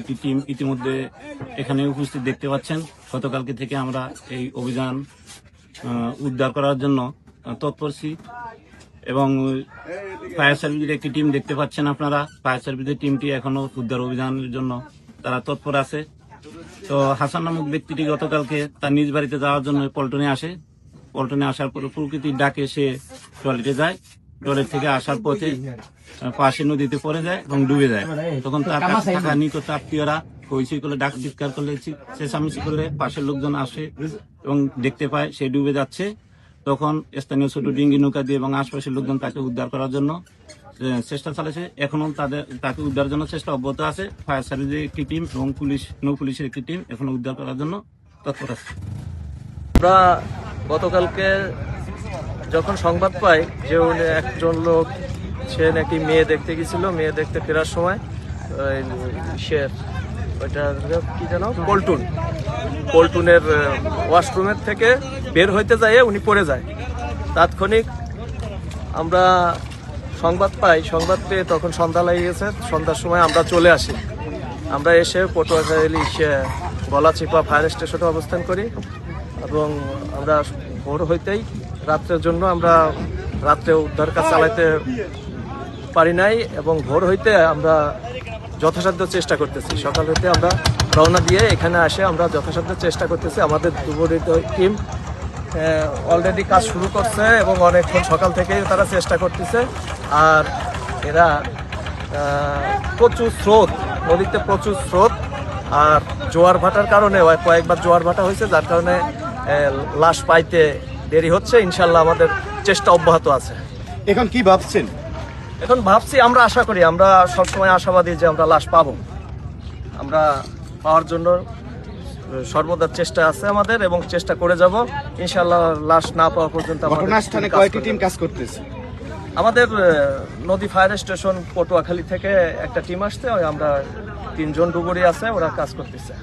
একটি টিম ইতিমধ্যে এখানে উপস্থিত দেখতে পাচ্ছেন। গতকালকে থেকে আমরা এই অভিযান উদ্ধার করার জন্য তৎপরছি এবং ফায়ার সার্ভিসের একটি টিম দেখতে পাচ্ছেন আপনারা। ফায়ার সার্ভিসের টিমটি এখনো উদ্ধার অভিযানের জন্য তারা তৎপর আছে। তো হাসান নামক ব্যক্তিটি গতকালকে তার নিজ বাড়িতে যাওয়ার জন্য পল্টনে আসে। পল্টনে আসার পর প্রকৃতির ডাকে সে টয়লেটে যায়। টয়লেট থেকে আসার পথে পাশে নদীতে পড়ে যায় এবং ডুবে যায়। তখন তার কাছে থাকা নিকট আত্মীয়রা হইচই করলে ডাক চিৎকার করলে চেঁচামেচি করলে পাশের লোকজন আসে এবং দেখতে পায় সে ডুবে যাচ্ছে। তখন স্থানীয় ছোট ডিঙ্গি নৌকা দিয়ে এবং আশপাশের লোকজন তাকে উদ্ধার করার জন্য চেষ্টা চালাচ্ছে। এখনো তাকে উদ্ধারের জন্য চেষ্টা অব্যাহত আছে। ফায়ার সার্ভিসের একটি টিম এবং নৌ পুলিশের একটি টিম এখনো উদ্ধার করার জন্য তৎপর আছে। আমরা গতকালকে যখন সংবাদ পাই যে একজন লোক সে নাকি মেয়ে দেখতে গেছিল, মেয়ে দেখতে ফেরার সময় ওইটা কি যেন পল্টুনের ওয়াশরুমের থেকে বের হইতে যায় উনি পড়ে যায়। তাৎক্ষণিক আমরা সংবাদ পাই, সংবাদ পেয়ে তখন সন্ধ্যা লেগে গেছে। সন্ধ্যার সময় আমরা চলে আসি। আমরা এসে পটুয়াখালী গলাচিপা ফায়ার স্টেশনে অবস্থান করি এবং আমরা ভোর হইতেই রাত্রের জন্য আমরা রাত্রে উদ্ধার কাজ চালাইতে পারি নাই এবং ভোর হইতে আমরা যথাসাধ্য চেষ্টা করতেছি। সকাল হইতে আমরা রওনা দিয়ে এখানে আসে আমরা যথাসাধ্য চেষ্টা করতেছি। আমাদের দুপুরিত টিম অলরেডি কাজ শুরু করছে এবং অনেকক্ষণ সকাল থেকেই তারা চেষ্টা করতেছে। আর এরা প্রচুর স্রোত, নদীতে প্রচুর স্রোত আর জোয়ার ভাটার কারণে কয়েকবার জোয়ার ভাটা হয়েছে, যার কারণে লাশ পাইতে দেরি হচ্ছে। ইনশাল্লাহ আমাদের চেষ্টা অব্যাহত আছে। এখন কি ভাবছেন? এখন ভাবছি, আমরা আশা করি, আমরা সবসময় আশাবাদী যে আমরা লাশ পাবো। আমরা পাওয়ার জন্য সর্বদা চেষ্টা আছে আমাদের এবং চেষ্টা করে যাব। ইনশাল্লাহ লাশ না পাওয়া পর্যন্ত ঘটনাস্থলে কয়টি টিম কাজ করতেছে? আমাদের নদী ফায়ার স্টেশন পটুয়াখালী থেকে একটা টিম আসছে, আমরা 3 জন ডুবুরি আছে, ওরা কাজ করতেছে।